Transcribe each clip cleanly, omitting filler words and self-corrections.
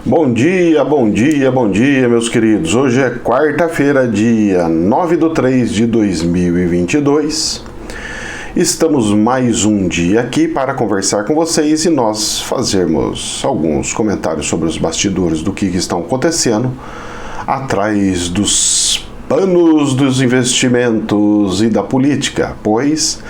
Bom dia, bom dia, bom dia, meus queridos. Hoje é quarta-feira, dia 9/3/2022. Estamos mais um dia aqui para conversar com vocês e nós fazermos alguns comentários sobre os bastidores do que estão acontecendo atrás dos panos dos investimentos e da política, pois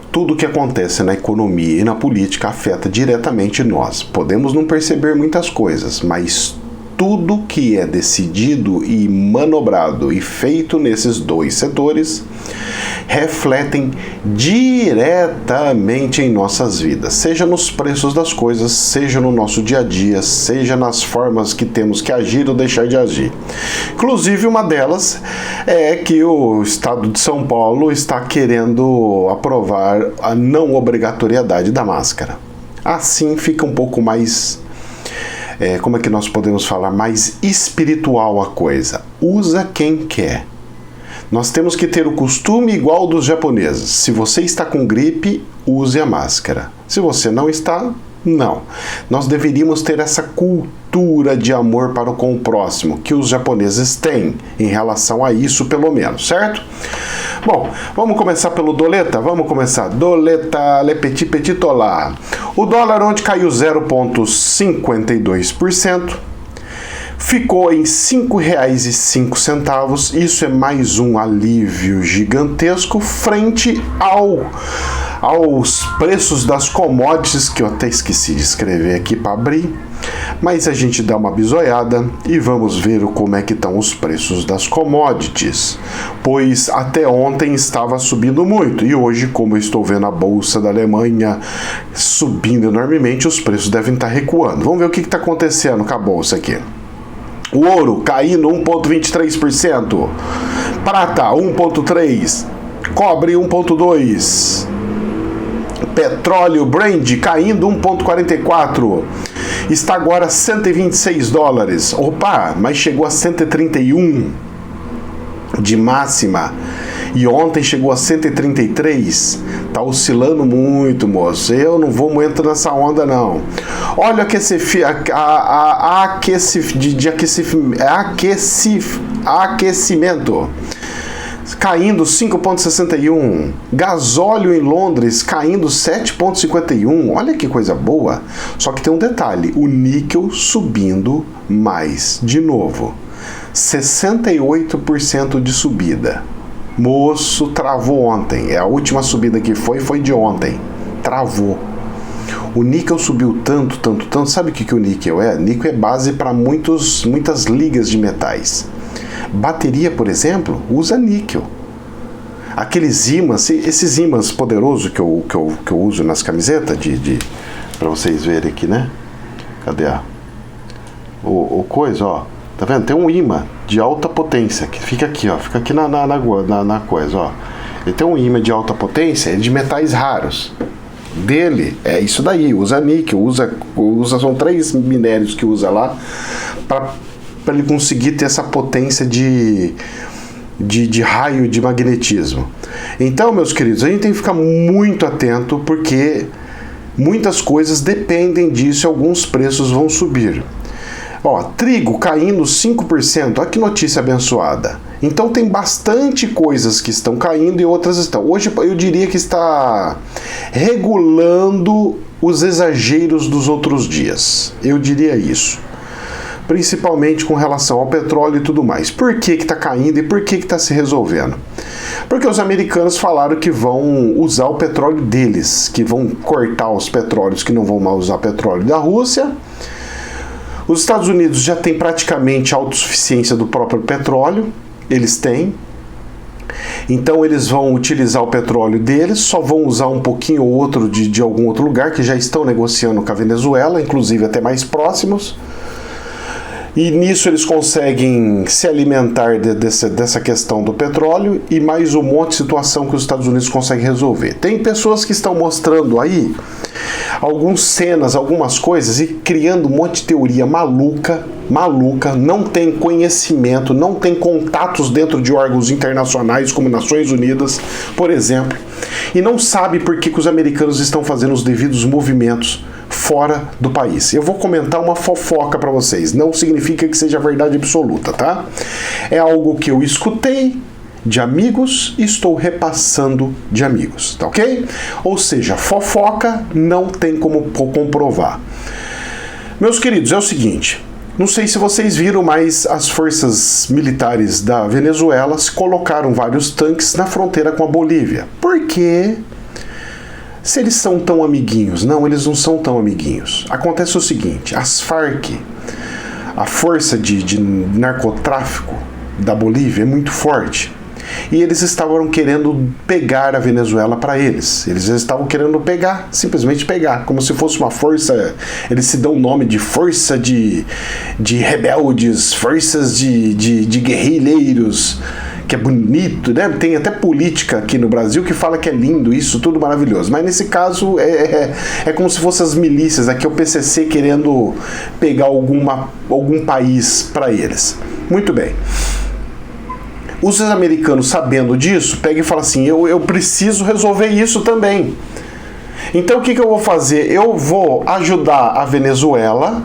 tudo o que acontece na economia e na política afeta diretamente nós. Podemos não perceber muitas coisas, mas tudo que é decidido e manobrado e feito nesses dois setores refletem diretamente em nossas vidas, seja nos preços das coisas, seja no nosso dia a dia, seja nas formas que temos que agir ou deixar de agir. Inclusive, uma delas é que o Estado de São Paulo está querendo aprovar a não obrigatoriedade da máscara. Assim fica um pouco mais, como é que nós podemos falar, mais espiritual a coisa. Usa quem quer. Nós temos que ter o costume igual dos japoneses. Se você está com gripe, use a máscara. Se você não está, não. Nós deveríamos ter essa cultura de amor para com o próximo, que os japoneses têm em relação a isso, pelo menos, certo? Bom, vamos começar pelo doleta? Vamos começar. Doleta, le petit petit olá. O dólar ontem caiu 0,52%. Ficou em R$ 5,05. Isso é mais um alívio gigantesco frente aos preços das commodities, que eu até esqueci de escrever aqui para abrir. Mas a gente dá uma bisoiada e vamos ver como é que estão os preços das commodities. Pois até ontem estava subindo muito e hoje, como eu estou vendo a Bolsa da Alemanha subindo enormemente, os preços devem estar recuando. Vamos ver o que está acontecendo com a Bolsa aqui. O ouro caindo 1,23%, prata 1,3%, cobre 1,2%, petróleo Brent caindo 1,44%, está agora a $126. Opa, mas chegou a 131 de máxima. E ontem chegou a 133, tá oscilando muito, moço. Eu não vou muito nessa onda, não. Olha aquecimento, caindo 5,61. Gasóleo em Londres caindo 7,51. Olha que coisa boa. Só que tem um detalhe, o níquel subindo mais de novo. 68% de subida. Moço, travou ontem. A última subida que foi de ontem. Travou. O níquel subiu tanto. Sabe o que o níquel é? Níquel é base para muitas ligas de metais. Bateria, por exemplo, usa níquel. Aqueles ímãs, esses ímãs poderosos que eu uso nas camisetas, para vocês verem aqui, né? Cadê o coisa, ó? Tá vendo? Tem um ímã de alta potência que fica aqui, ó. Fica aqui na coisa, ó. Ele tem um ímã de alta potência, é de metais raros. Dele é isso daí, usa níquel, são 3 minérios que usa lá para ele conseguir ter essa potência de raio de magnetismo. Então, meus queridos, a gente tem que ficar muito atento porque muitas coisas dependem disso e alguns preços vão subir. Ó, trigo caindo 5%, olha que notícia abençoada. Então tem bastante coisas que estão caindo e outras estão. Hoje eu diria que está regulando os exageros dos outros dias. Eu diria isso. Principalmente com relação ao petróleo e tudo mais. Por que está caindo e por que está se resolvendo? Porque os americanos falaram que vão usar o petróleo deles, que vão cortar os petróleos, que não vão mais usar petróleo da Rússia. Os Estados Unidos já têm praticamente autossuficiência do próprio petróleo, eles têm. Então eles vão utilizar o petróleo deles, só vão usar um pouquinho ou outro de algum outro lugar, que já estão negociando com a Venezuela, inclusive até mais próximos. E nisso eles conseguem se alimentar dessa questão do petróleo e mais um monte de situação que os Estados Unidos conseguem resolver. Tem pessoas que estão mostrando aí algumas cenas, algumas coisas e criando um monte de teoria maluca, não tem conhecimento, não tem contatos dentro de órgãos internacionais como Nações Unidas, por exemplo, e não sabe por que os americanos estão fazendo os devidos movimentos fora do país. Eu vou comentar uma fofoca para vocês, não significa que seja verdade absoluta, tá? É algo que eu escutei de amigos e estou repassando de amigos, tá ok? Ou seja, fofoca não tem como comprovar. Meus queridos, é o seguinte, não sei se vocês viram, mas as forças militares da Venezuela colocaram vários tanques na fronteira com a Bolívia. Por quê? Se eles são tão amiguinhos? Não, eles não são tão amiguinhos. Acontece o seguinte, as Farc, a força de narcotráfico da Bolívia é muito forte. E eles estavam querendo pegar a Venezuela para eles. Eles estavam querendo pegar, simplesmente pegar, como se fosse uma força. Eles se dão o nome de força de rebeldes, forças de guerrilheiros, que é bonito, né? Tem até política aqui no Brasil que fala que é lindo isso, tudo maravilhoso. Mas nesse caso é como se fossem as milícias, aqui é o PCC querendo pegar algum país para eles. Muito bem. Os americanos, sabendo disso, pegam e falam assim, eu preciso resolver isso também. Então o que eu vou fazer? Eu vou ajudar a Venezuela,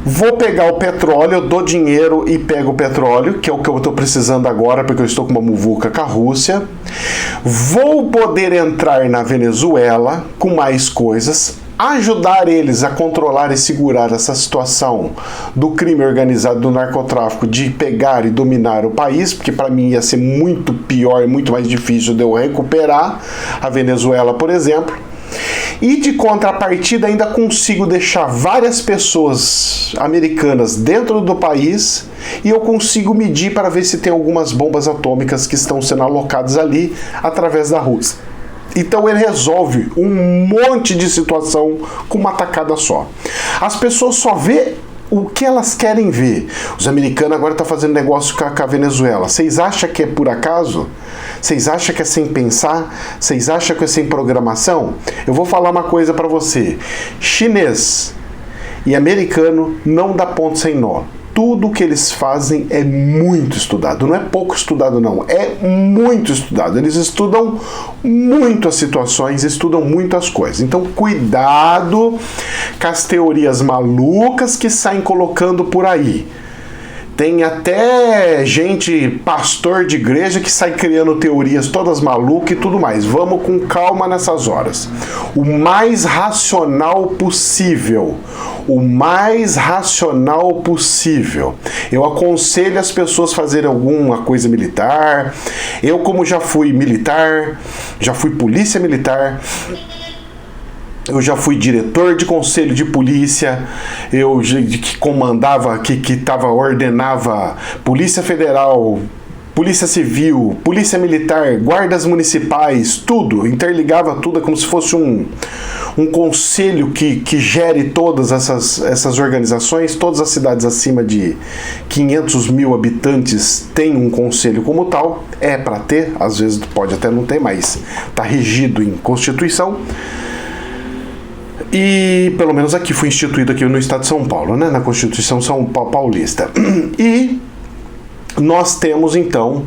vou pegar o petróleo, eu dou dinheiro e pego o petróleo, que é o que eu estou precisando agora, porque eu estou com uma muvuca com a Rússia. Vou poder entrar na Venezuela com mais coisas, ajudar eles a controlar e segurar essa situação do crime organizado, do narcotráfico, de pegar e dominar o país, porque para mim ia ser muito pior e muito mais difícil de eu recuperar a Venezuela, por exemplo. E de contrapartida ainda consigo deixar várias pessoas americanas dentro do país e eu consigo medir para ver se tem algumas bombas atômicas que estão sendo alocadas ali através da Rússia. Então ele resolve um monte de situação com uma tacada só. As pessoas só vê o que elas querem ver. Os americanos agora estão fazendo negócio com a Venezuela. Vocês acham que é por acaso? Vocês acham que é sem pensar? Vocês acham que é sem programação? Eu vou falar uma coisa para você. Chinês e americano não dá ponto sem nó. Tudo que eles fazem é muito estudado. Não é pouco estudado, não. É muito estudado. Eles estudam muito as situações, estudam muito as coisas. Então, cuidado com as teorias malucas que saem colocando por aí. Tem até gente, pastor de igreja, que sai criando teorias todas malucas e tudo mais. Vamos com calma nessas horas. O mais racional possível. O mais racional possível. Eu aconselho as pessoas a fazerem alguma coisa militar. Eu, como já fui militar, já fui polícia militar, eu já fui diretor de conselho de polícia, eu que comandava, ordenava Polícia Federal, Polícia Civil, Polícia Militar, guardas municipais, tudo, interligava tudo, é como se fosse um conselho que gere todas essas organizações. Todas as cidades acima de 500 mil habitantes têm um conselho como tal, é para ter, às vezes pode até não ter, mas está regido em Constituição. E pelo menos aqui foi instituído aqui no estado de São Paulo, né, na Constituição São Paulista. E nós temos então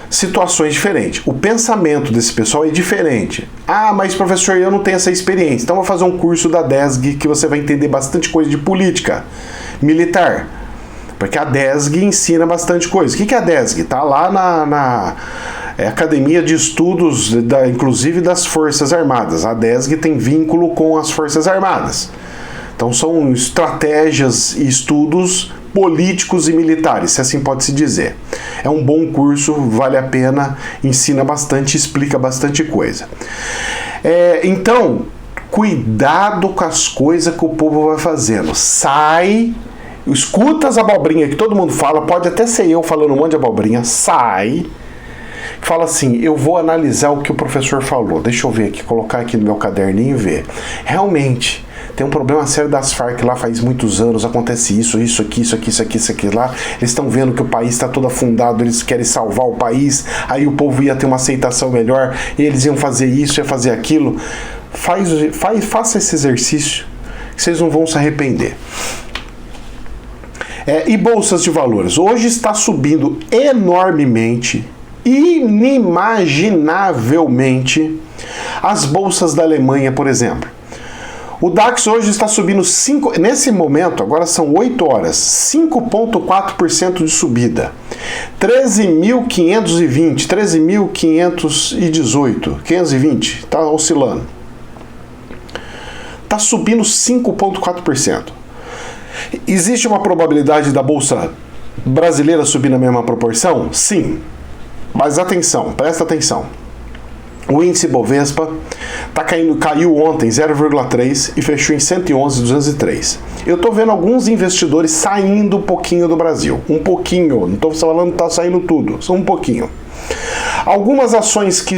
situações diferentes. O pensamento desse pessoal é diferente. Ah, mas professor, eu não tenho essa experiência. Então vou fazer um curso da DESG que você vai entender bastante coisa de política militar. Porque a DESG ensina bastante coisa. O que é a DESG? Está lá na Academia de Estudos, inclusive das Forças Armadas. A DESG tem vínculo com as Forças Armadas. Então são estratégias e estudos políticos e militares, se assim pode se dizer. É um bom curso, vale a pena, ensina bastante, explica bastante coisa. Então, cuidado com as coisas que o povo vai fazendo. Sai, escuta as abobrinhas que todo mundo fala, pode até ser eu falando um monte de abobrinha, sai, fala assim, eu vou analisar o que o professor falou, deixa eu ver aqui, colocar aqui no meu caderninho e ver. Realmente, tem um problema sério das Farc lá faz muitos anos, acontece isso aqui lá, eles estão vendo que o país está todo afundado, eles querem salvar o país, aí o povo ia ter uma aceitação melhor, e eles iam fazer isso, ia fazer aquilo. Faça esse exercício que vocês não vão se arrepender. E bolsas de valores? Hoje está subindo enormemente, inimaginavelmente, as bolsas da Alemanha, por exemplo. O DAX hoje está subindo nesse momento, agora são 8 horas, 5,4% de subida. 13.520, 13.518, 520, está oscilando. Está subindo 5,4%. Existe uma probabilidade da Bolsa brasileira subir na mesma proporção? Sim. Mas atenção, presta atenção. O índice Bovespa caiu ontem 0,3 e fechou em 111.203. Eu estou vendo alguns investidores saindo um pouquinho do Brasil. Um pouquinho, não estou falando que está saindo tudo, só um pouquinho. Algumas ações que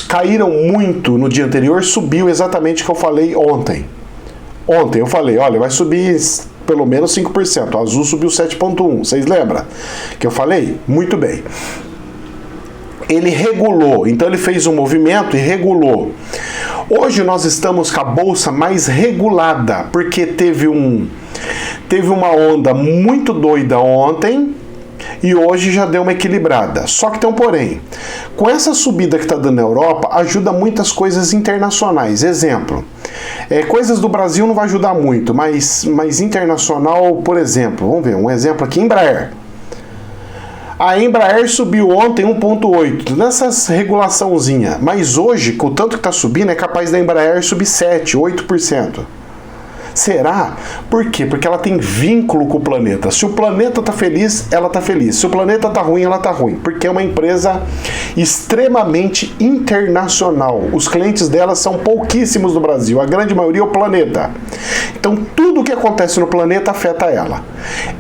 caíram muito no dia anterior subiu exatamente o que eu falei ontem. Ontem eu falei, olha, vai subir pelo menos 5%. O Azul subiu 7,1%. Vocês lembram que eu falei? Muito bem. Ele regulou, então ele fez um movimento e regulou. Hoje nós estamos com a bolsa mais regulada, porque teve uma onda muito doida ontem e hoje já deu uma equilibrada. Só que tem um porém. Com essa subida que está dando na Europa, ajuda muitas coisas internacionais. Exemplo, coisas do Brasil não vai ajudar muito, mas internacional, por exemplo, vamos ver, um exemplo aqui, Embraer. A Embraer subiu ontem 1,8, nessas regulaçãozinha, mas hoje, com o tanto que está subindo, é capaz da Embraer subir 7, 8%. Será? Por quê? Porque ela tem vínculo com o planeta. Se o planeta está feliz, ela está feliz. Se o planeta está ruim, ela está ruim. Porque é uma empresa extremamente internacional. Os clientes dela são pouquíssimos no Brasil. A grande maioria é o planeta. Então, tudo o que acontece no planeta afeta ela.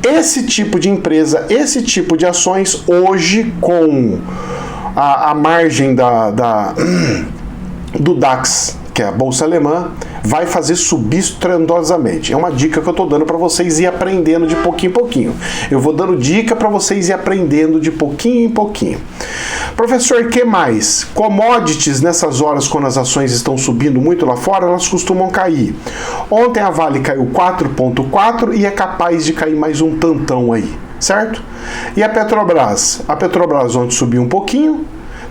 Esse tipo de empresa, esse tipo de ações, hoje, com a margem do DAX, que é a bolsa alemã, vai fazer subir estrondosamente. É uma dica que eu estou dando para vocês ir aprendendo de pouquinho em pouquinho. Eu vou dando dica para vocês ir aprendendo de pouquinho em pouquinho. Professor, que mais? Commodities, nessas horas, quando as ações estão subindo muito lá fora, elas costumam cair. Ontem a Vale caiu 4,4 e é capaz de cair mais um tantão aí, certo? E a Petrobras? A Petrobras ontem subiu um pouquinho,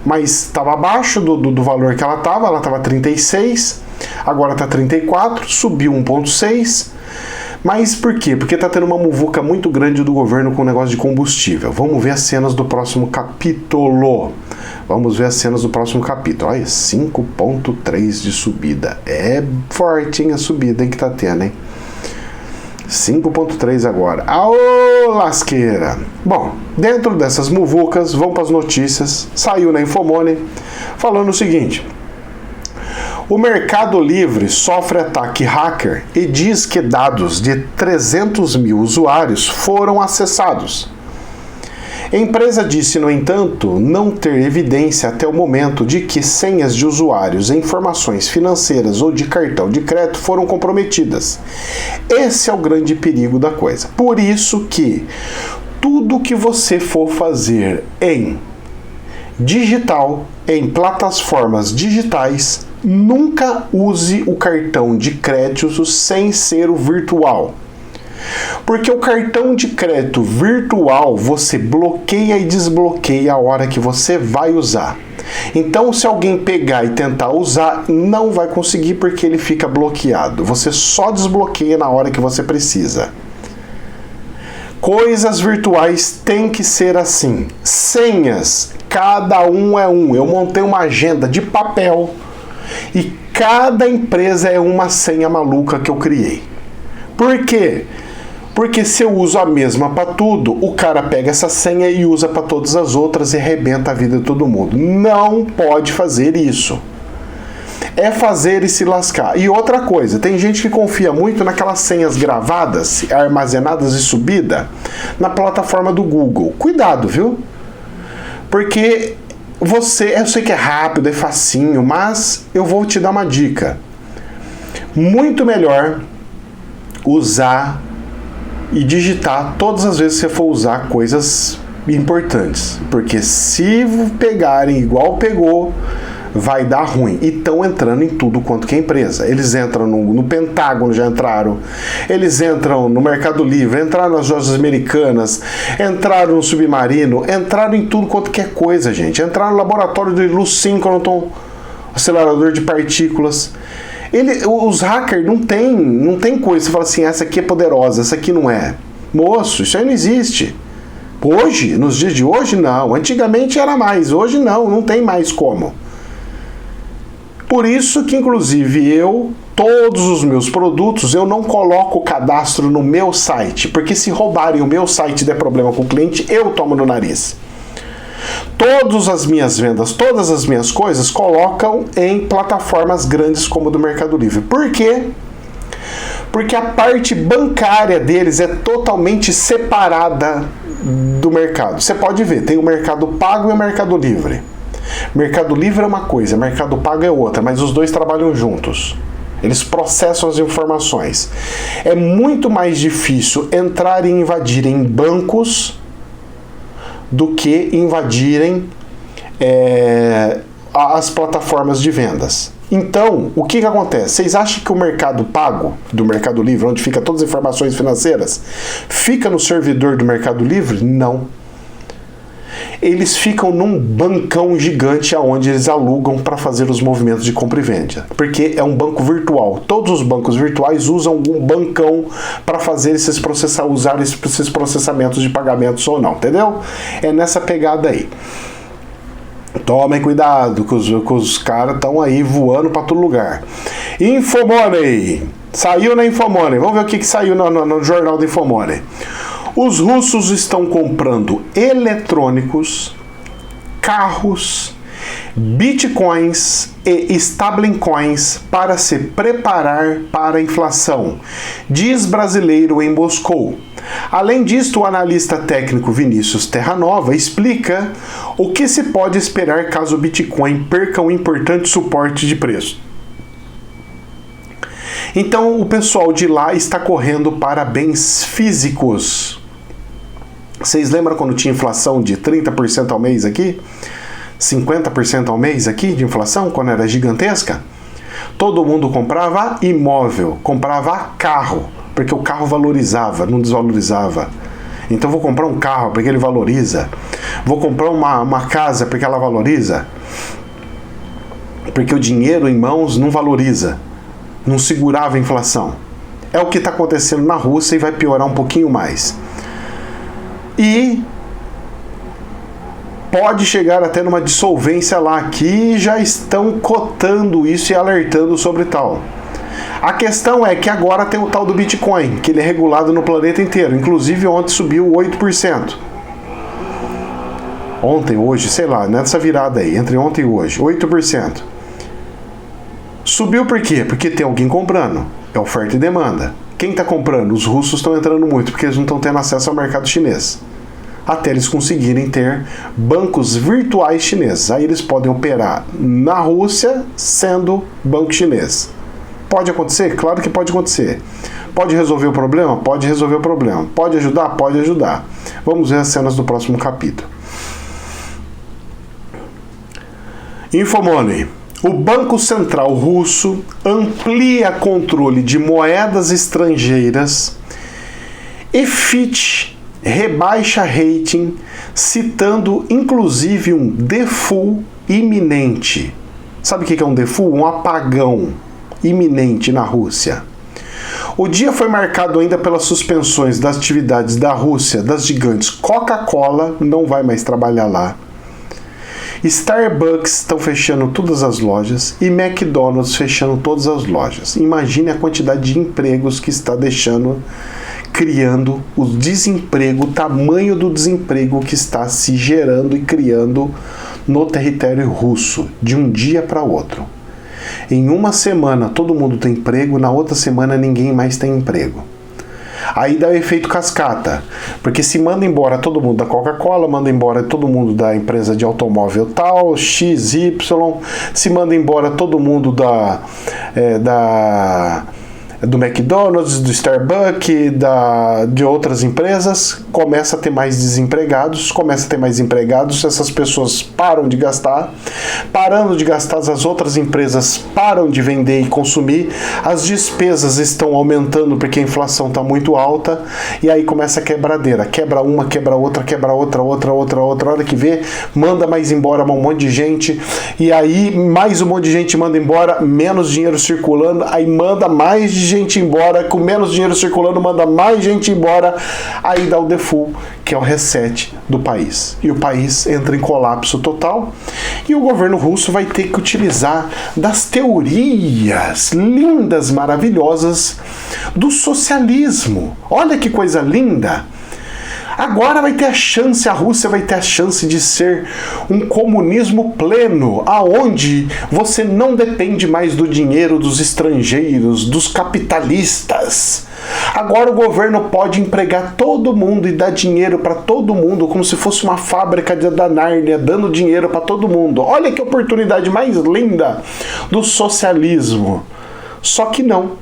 mas estava abaixo do valor que ela estava 36, agora está 34, subiu 1,6, mas por quê? Porque está tendo uma muvuca muito grande do governo com o negócio de combustível. Vamos ver as cenas do próximo capítulo. Vamos ver as cenas do próximo capítulo. Olha, 5,3 de subida. É forte, hein, a subida que está tendo, hein? 5,3 agora. Aô, lasqueira! Bom, dentro dessas muvucas, vamos para as notícias. Saiu na Infomoney falando o seguinte: o Mercado Livre sofre ataque hacker e diz que dados de 300 mil usuários foram acessados. A empresa disse, no entanto, não ter evidência até o momento de que senhas de usuários e informações financeiras ou de cartão de crédito foram comprometidas. Esse é o grande perigo da coisa. Por isso que tudo que você for fazer em digital, em plataformas digitais, nunca use o cartão de crédito sem ser o virtual. Porque o cartão de crédito virtual você bloqueia e desbloqueia a hora que você vai usar. Então, se alguém pegar e tentar usar, não vai conseguir porque ele fica bloqueado. Você só desbloqueia na hora que você precisa. Coisas virtuais tem que ser assim. Senhas, cada um é um. Eu montei uma agenda de papel e cada empresa é uma senha maluca que eu criei. Por quê? Porque se eu uso a mesma para tudo, o cara pega essa senha e usa para todas as outras e arrebenta a vida de todo mundo. Não pode fazer isso. É fazer e se lascar. E outra coisa, tem gente que confia muito naquelas senhas gravadas, armazenadas e subida na plataforma do Google. Cuidado, viu? Porque eu sei que é rápido, é facinho, mas eu vou te dar uma dica. Muito melhor usar e digitar todas as vezes que você for usar coisas importantes. Porque se pegarem igual pegou vai dar ruim. E estão entrando em tudo quanto que é empresa. Eles entram no Pentágono, já entraram. Eles entram no Mercado Livre, entraram nas lojas americanas, entraram no Submarino, entraram em tudo quanto que é coisa, gente. Entraram no laboratório do Lu-Synchronton, acelerador de partículas. Os hackers não tem coisa. Você fala assim, essa aqui é poderosa, essa aqui não é. Moço, isso aí não existe. Hoje, nos dias de hoje, não. Antigamente era mais, hoje não tem mais como. Por isso que, inclusive, todos os meus produtos, eu não coloco o cadastro no meu site, porque se roubarem o meu site e der problema com o cliente, eu tomo no nariz. Todas as minhas vendas, todas as minhas coisas, colocam em plataformas grandes como a do Mercado Livre. Por quê? Porque a parte bancária deles é totalmente separada do mercado. Você pode ver, tem o Mercado Pago e o Mercado Livre. Mercado Livre é uma coisa, Mercado Pago é outra, mas os dois trabalham juntos. Eles processam as informações. É muito mais difícil entrar e invadirem bancos do que invadirem as plataformas de vendas. Então, o que acontece? Vocês acham que o Mercado Pago do Mercado Livre, onde fica todas as informações financeiras, fica no servidor do Mercado Livre? Não. Eles ficam num bancão gigante onde eles alugam para fazer os movimentos de compra e venda. Porque é um banco virtual. Todos os bancos virtuais usam um bancão para fazer usar esses processamentos de pagamentos ou não, entendeu? É nessa pegada aí. Tomem cuidado, que os caras estão aí voando para todo lugar. Infomoney. Saiu na Infomoney. Vamos ver o que saiu no jornal da Infomoney. Os russos estão comprando eletrônicos, carros, bitcoins e stablecoins para se preparar para a inflação, diz brasileiro em Moscou. Além disto, o analista técnico Vinícius Terranova explica o que se pode esperar caso o Bitcoin perca um importante suporte de preço. Então, o pessoal de lá está correndo para bens físicos. Vocês lembram quando tinha inflação de 30% ao mês aqui? 50% ao mês aqui de inflação, quando era gigantesca? Todo mundo comprava imóvel, comprava carro, porque o carro valorizava, não desvalorizava. Então vou comprar um carro porque ele valoriza. Vou comprar uma casa porque ela valoriza. Porque o dinheiro em mãos não valoriza, não segurava a inflação. É o que está acontecendo na Rússia e vai piorar um pouquinho mais. E pode chegar até numa dissolvência lá, que já estão cotando isso e alertando sobre tal. A questão é que agora tem o tal do Bitcoin, que ele é regulado no planeta inteiro. Inclusive ontem subiu 8%. Ontem, hoje, sei lá, nessa virada aí, entre ontem e hoje, 8%. Subiu por quê? Porque tem alguém comprando. É oferta e demanda. Quem está comprando? Os russos estão entrando muito, porque eles não estão tendo acesso ao mercado chinês. Até eles conseguirem ter bancos virtuais chineses. Aí eles podem operar na Rússia sendo banco chinês. Pode acontecer? Claro que pode acontecer. Pode resolver o problema? Pode resolver o problema. Pode ajudar? Pode ajudar. Vamos ver as cenas do próximo capítulo. Infomoney. O Banco Central Russo amplia controle de moedas estrangeiras e Fitch rebaixa rating, citando inclusive um default iminente. Sabe o que é um default? Um apagão iminente na Rússia. O dia foi marcado ainda pelas suspensões das atividades da Rússia, das gigantes Coca-Cola, não vai mais trabalhar lá. Starbucks estão fechando todas as lojas e McDonald's fechando todas as lojas. Imagine a quantidade de empregos que está criando o desemprego, o tamanho do desemprego que está se gerando e criando no território russo, de um dia para outro. Em uma semana todo mundo tem emprego, na outra semana ninguém mais tem emprego. Aí dá o efeito cascata, porque se manda embora todo mundo da Coca-Cola, manda embora todo mundo da empresa de automóvel tal, XY, se manda embora todo mundo do McDonald's, do Starbucks, de outras empresas, começa a ter mais desempregados, essas pessoas param de gastar, parando de gastar, as outras empresas param de vender e consumir, as despesas estão aumentando porque a inflação está muito alta, e aí começa a quebradeira, quebra uma, quebra outra, hora que vê, manda mais embora um monte de gente, e aí mais um monte de gente manda embora, menos dinheiro circulando, aí manda mais gente embora, com menos dinheiro circulando, manda mais gente embora, aí dá o default, que é o reset do país. E o país entra em colapso total, e o governo russo vai ter que utilizar das teorias lindas, maravilhosas do socialismo. Olha que coisa linda! Agora a Rússia vai ter a chance de ser um comunismo pleno, aonde você não depende mais do dinheiro dos estrangeiros, dos capitalistas. Agora o governo pode empregar todo mundo e dar dinheiro para todo mundo, como se fosse uma fábrica da Nárnia, dando dinheiro para todo mundo. Olha que oportunidade mais linda do socialismo. Só que não.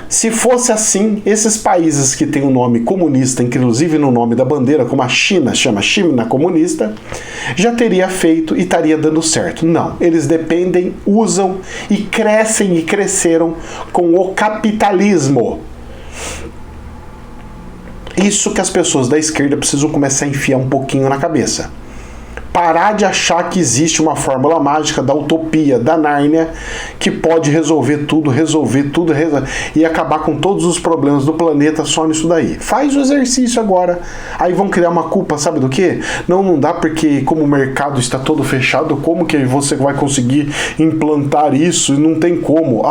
Se fosse assim, esses países que têm um nome comunista, inclusive no nome da bandeira, como a China, chama China comunista, já teria feito e estaria dando certo. Não, eles dependem, usam e crescem e cresceram com o capitalismo. Isso que as pessoas da esquerda precisam começar a enfiar um pouquinho na cabeça. Parar de achar que existe uma fórmula mágica da utopia, da Nárnia, que pode resolver tudo e acabar com todos os problemas do planeta só nisso daí. Faz o exercício agora. Aí vão criar uma culpa, sabe do quê? Não dá porque como o mercado está todo fechado, como que você vai conseguir implantar isso? Não tem como.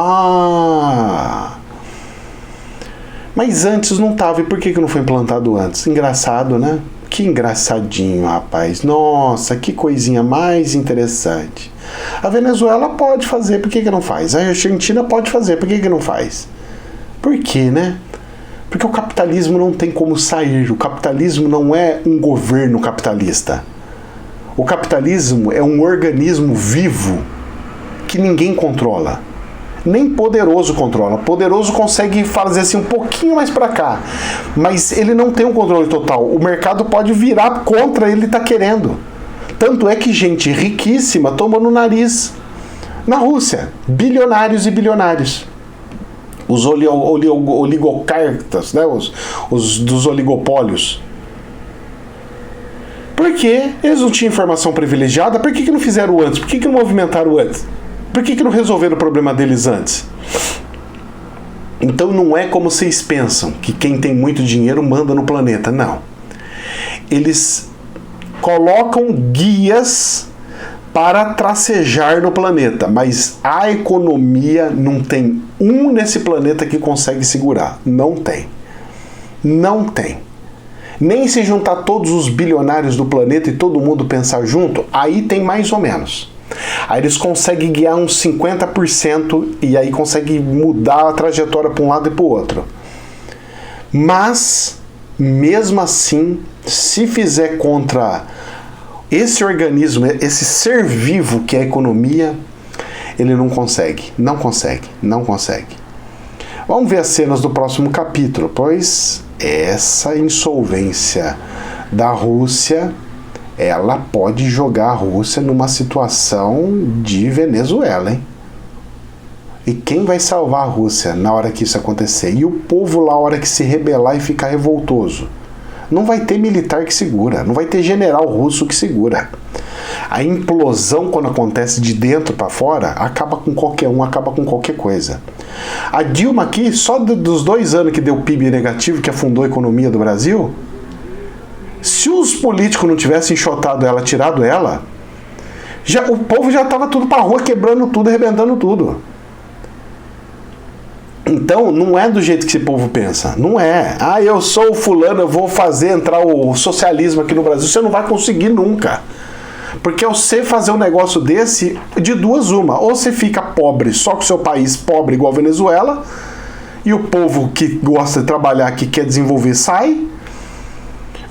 Mas antes não estava. E por que não foi implantado antes? Engraçado, né? Que engraçadinho, rapaz. Nossa, que coisinha mais interessante. A Venezuela pode fazer, por que não faz? A Argentina pode fazer, por que não faz? Por quê, né? Porque o capitalismo não tem como sair. O capitalismo não é um governo capitalista. O capitalismo é um organismo vivo que ninguém controla. Nem poderoso controla. Poderoso consegue fazer assim um pouquinho mais para cá, mas ele não tem um controle total. O mercado pode virar contra ele, tá querendo. Tanto é que gente riquíssima toma no nariz na Rússia, bilionários e bilionários. Os oligocartas, né? os dos oligopólios. Por quê? Eles não tinham informação privilegiada? Por que não fizeram antes? Por que não movimentaram antes? Por que não resolveram o problema deles antes? Então não é como vocês pensam, que quem tem muito dinheiro manda no planeta. Não. Eles colocam guias para tracejar no planeta, mas a economia não tem um nesse planeta que consegue segurar. Não tem. Não tem. Nem se juntar todos os bilionários do planeta e todo mundo pensar junto, aí tem mais ou menos. Aí eles conseguem guiar uns 50% e aí conseguem mudar a trajetória para um lado e para o outro. Mas, mesmo assim, se fizer contra esse organismo, esse ser vivo que é a economia, ele não consegue. Não consegue. Não consegue. Vamos ver as cenas do próximo capítulo, pois essa insolvência da Rússia, ela pode jogar a Rússia numa situação de Venezuela, hein? E quem vai salvar a Rússia na hora que isso acontecer? E o povo lá, na hora que se rebelar e ficar revoltoso? Não vai ter militar que segura, não vai ter general russo que segura. A implosão, quando acontece de dentro para fora, acaba com qualquer um, acaba com qualquer coisa. A Dilma aqui, só dos 2 anos que deu PIB negativo, que afundou a economia do Brasil, se os políticos não tivessem enxotado ela, tirado ela, o povo já estava tudo para rua, quebrando tudo, arrebentando tudo. Então, não é do jeito que esse povo pensa. Não é. Eu sou o fulano, eu vou fazer entrar o socialismo aqui no Brasil. Você não vai conseguir nunca. Porque ao você fazer um negócio desse, de duas uma. Ou você fica pobre, só com o seu país pobre igual a Venezuela, e o povo que gosta de trabalhar, que quer desenvolver, sai.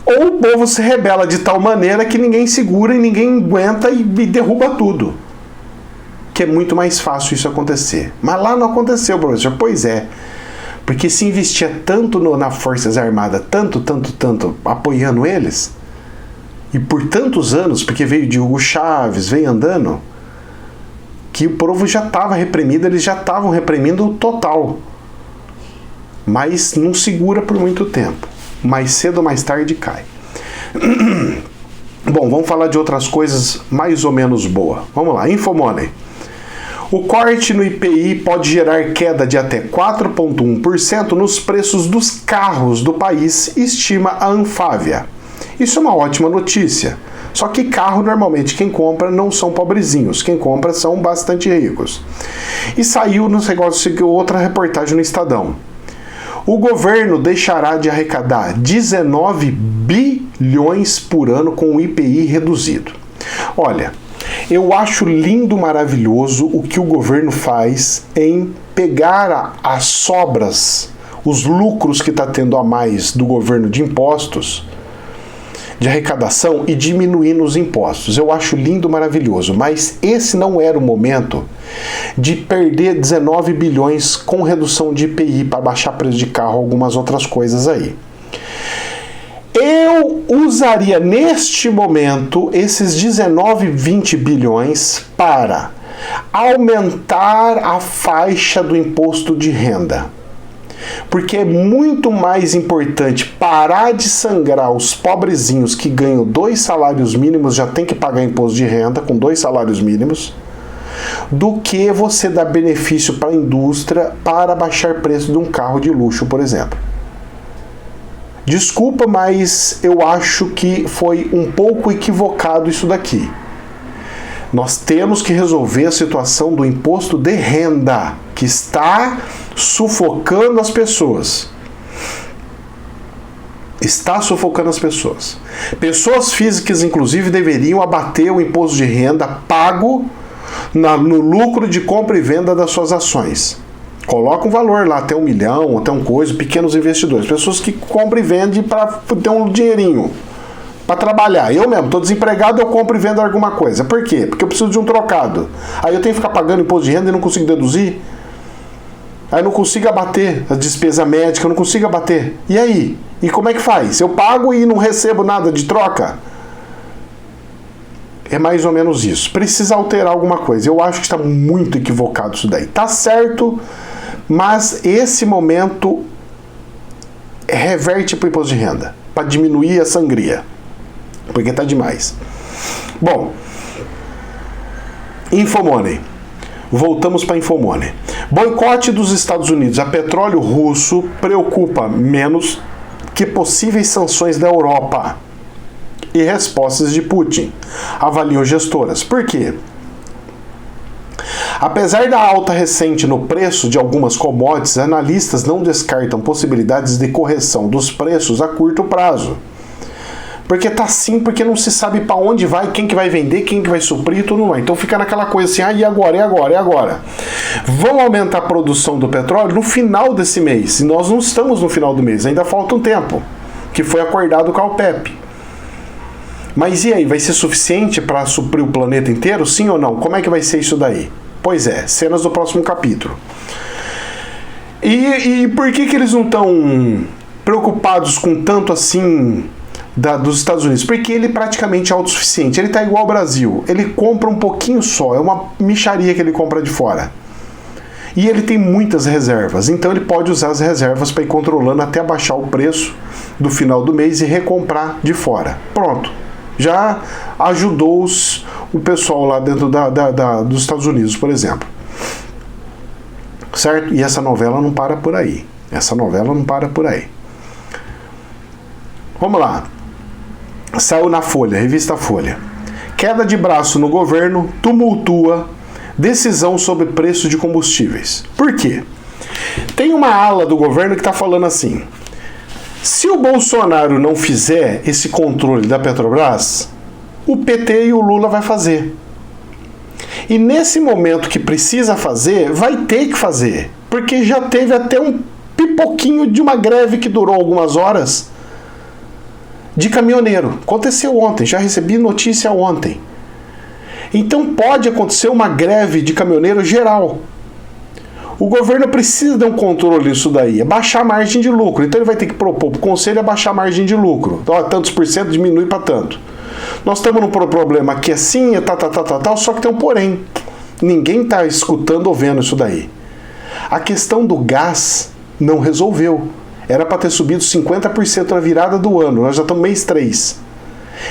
Ou o povo se rebela de tal maneira que ninguém segura e ninguém aguenta e derruba tudo. que é muito mais fácil isso acontecer. Mas lá não aconteceu, professor. Pois é. Porque se investia tanto nas Forças Armadas, tanto, apoiando eles, e por tantos anos, porque veio de Hugo Chávez, veio andando, que o povo já estava reprimido, eles já estavam reprimindo o total. Mas não segura por muito tempo. Mais cedo ou mais tarde cai. Bom, vamos falar de outras coisas mais ou menos boas. Vamos lá, Infomoney. O corte no IPI pode gerar queda de até 4,1% nos preços dos carros do país, estima a Anfávia. Isso é uma ótima notícia. Só que carro, normalmente, quem compra não são pobrezinhos. Quem compra são bastante ricos. E saiu nos negócios, outra reportagem no Estadão. O governo deixará de arrecadar 19 bilhões por ano com o IPI reduzido. Olha, eu acho lindo, maravilhoso o que o governo faz em pegar as sobras, os lucros que está tendo a mais do governo de impostos, de arrecadação, e diminuir nos impostos. Eu acho lindo, maravilhoso, mas esse não era o momento de perder 19 bilhões com redução de IPI para baixar preço de carro, algumas outras coisas aí. Eu usaria neste momento esses 19, 20 bilhões para aumentar a faixa do imposto de renda. Porque é muito mais importante parar de sangrar os pobrezinhos que ganham 2 salários mínimos, já tem que pagar imposto de renda com 2 salários mínimos, do que você dar benefício para a indústria para baixar preço de um carro de luxo, por exemplo. Desculpa, mas eu acho que foi um pouco equivocado isso daqui. Nós temos que resolver a situação do imposto de renda, que está sufocando as pessoas. Está sufocando as pessoas. Pessoas físicas, inclusive, deveriam abater o imposto de renda pago no lucro de compra e venda das suas ações. Coloca um valor lá, até 1 milhão, até um coisa, pequenos investidores. Pessoas que compram e vendem para ter um dinheirinho para trabalhar. Eu mesmo, estou desempregado, eu compro e vendo alguma coisa. Por quê? Porque eu preciso de um trocado. Aí eu tenho que ficar pagando imposto de renda e não consigo deduzir. Aí eu não consigo abater a despesa médica, eu não consigo abater. E aí? E como é que faz? Eu pago e não recebo nada de troca? É mais ou menos isso. Precisa alterar alguma coisa. Eu acho que está muito equivocado isso daí. Tá certo, mas esse momento reverte para o imposto de renda, para diminuir a sangria. Porque tá demais. Bom, Infomoney. Voltamos para Infomoney. Boicote dos Estados Unidos a petróleo russo preocupa menos que possíveis sanções da Europa. E respostas de Putin, avaliam gestoras. Por quê? Apesar da alta recente no preço de algumas commodities, analistas não descartam possibilidades de correção dos preços a curto prazo. Porque tá assim, porque não se sabe para onde vai, quem que vai vender, quem que vai suprir, tudo mais. Então fica naquela coisa assim, e agora, e agora, e agora? Vão aumentar a produção do petróleo no final desse mês. E nós não estamos no final do mês, ainda falta um tempo, que foi acordado com a OPEP. Mas e aí, vai ser suficiente para suprir o planeta inteiro, sim ou não? Como é que vai ser isso daí? Pois é, cenas do próximo capítulo. E por que eles não estão preocupados com tanto assim dos Estados Unidos? Porque ele é praticamente autossuficiente, ele está igual ao Brasil, ele compra um pouquinho só, é uma mixaria que ele compra de fora. E ele tem muitas reservas, então ele pode usar as reservas para ir controlando até baixar o preço do final do mês e recomprar de fora. Pronto. Já ajudou o pessoal lá dentro dos Estados Unidos, por exemplo. Certo? E essa novela não para por aí. Essa novela não para por aí. Vamos lá. Saiu na Folha, revista Folha. Queda de braço no governo tumultua decisão sobre preço de combustíveis. Por quê? Tem uma ala do governo que está falando assim: se o Bolsonaro não fizer esse controle da Petrobras, o PT e o Lula vai fazer. E nesse momento que precisa fazer, vai ter que fazer. Porque já teve até um pipoquinho de uma greve que durou algumas horas de caminhoneiro. Aconteceu ontem, já recebi notícia ontem. Então pode acontecer uma greve de caminhoneiro geral. O governo precisa de um controle disso daí, é baixar a margem de lucro. Então ele vai ter que propor para o conselho a baixar a margem de lucro. Então, tantos por cento diminui para tanto. Nós estamos num problema aqui assim, tal, só que tem um porém. Ninguém está escutando ou vendo isso daí. A questão do gás não resolveu. Era para ter subido 50% na virada do ano. Nós já estamos mês 3.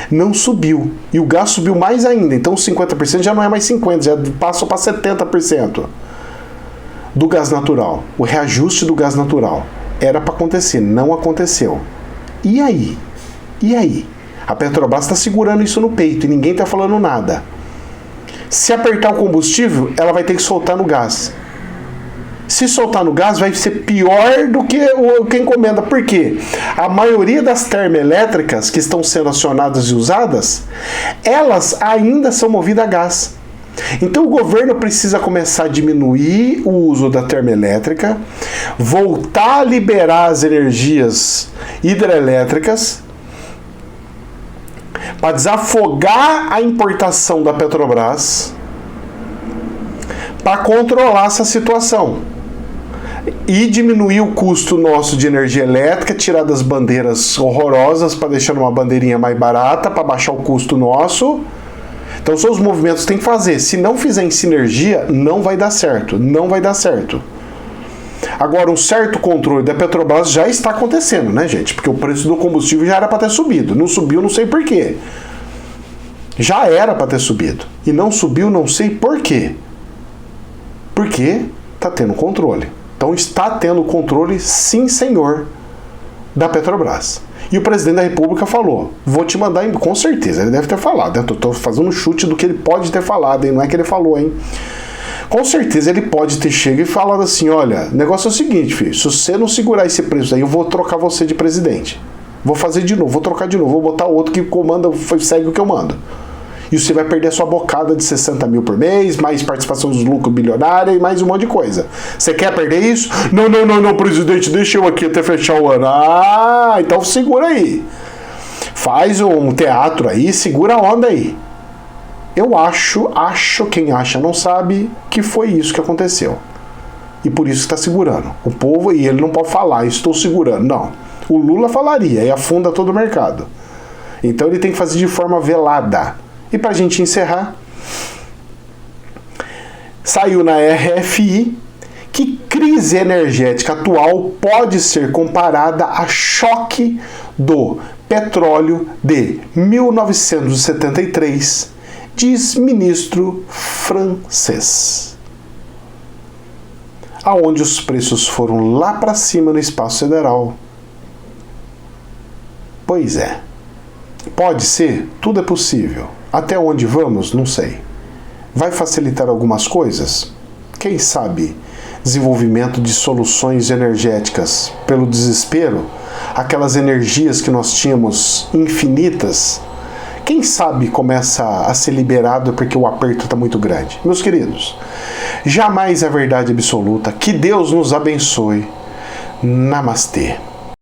Não subiu. E o gás subiu mais ainda. Então 50% já não é mais 50%, já passou para 70%. Do gás natural. O reajuste do gás natural. Era para acontecer. Não aconteceu. E aí? E aí? A Petrobras está segurando isso no peito e ninguém está falando nada. Se apertar o combustível, ela vai ter que soltar no gás. Se soltar no gás, vai ser pior do que o que encomenda. Por quê? A maioria das termoelétricas que estão sendo acionadas e usadas, elas ainda são movidas a gás. Então o governo precisa começar a diminuir o uso da termoelétrica, voltar a liberar as energias hidrelétricas, para desafogar a importação da Petrobras, para controlar essa situação e diminuir o custo nosso de energia elétrica, tirar das bandeiras horrorosas para deixar uma bandeirinha mais barata, para baixar o custo nosso. Então são os movimentos que tem que fazer. Se não fizer em sinergia, não vai dar certo. Não vai dar certo. Agora, um certo controle da Petrobras já está acontecendo, né, gente? Porque o preço do combustível já era para ter subido. Não subiu, não sei por quê. Já era para ter subido. E não subiu, não sei por quê. Porque está tendo controle. Então está tendo controle, sim, senhor, da Petrobras. E o presidente da República falou, vou te mandar, com certeza, ele deve ter falado. Eu estou fazendo um chute do que ele pode ter falado, hein? Não é que ele falou, hein? Com certeza ele pode ter chegado e falado assim, olha, o negócio é o seguinte, filho, se você não segurar esse preço aí, eu vou trocar você de presidente. Vou fazer de novo, vou trocar de novo, vou botar outro que comanda, segue o que eu mando. E você vai perder a sua bocada de 60 mil por mês, mais participação dos lucros bilionários e mais um monte de coisa. Você quer perder isso? Não, presidente, deixa eu aqui até fechar o ano. Ah, então segura aí. Faz um teatro aí, segura a onda aí. Eu acho, quem acha não sabe, que foi isso que aconteceu. E por isso está segurando. O povo, e ele não pode falar, estou segurando. Não. O Lula falaria e afunda todo o mercado. Então ele tem que fazer de forma velada. E para a gente encerrar, saiu na RFI que crise energética atual pode ser comparada a choque do petróleo de 1973, diz ministro francês. Aonde os preços foram lá para cima no espaço federal. Pois é. Pode ser? Tudo é possível. Até onde vamos? Não sei. Vai facilitar algumas coisas? Quem sabe? Desenvolvimento de soluções energéticas pelo desespero? Aquelas energias que nós tínhamos infinitas? Quem sabe começa a ser liberado porque o aperto está muito grande? Meus queridos, jamais é verdade absoluta. Que Deus nos abençoe. Namastê.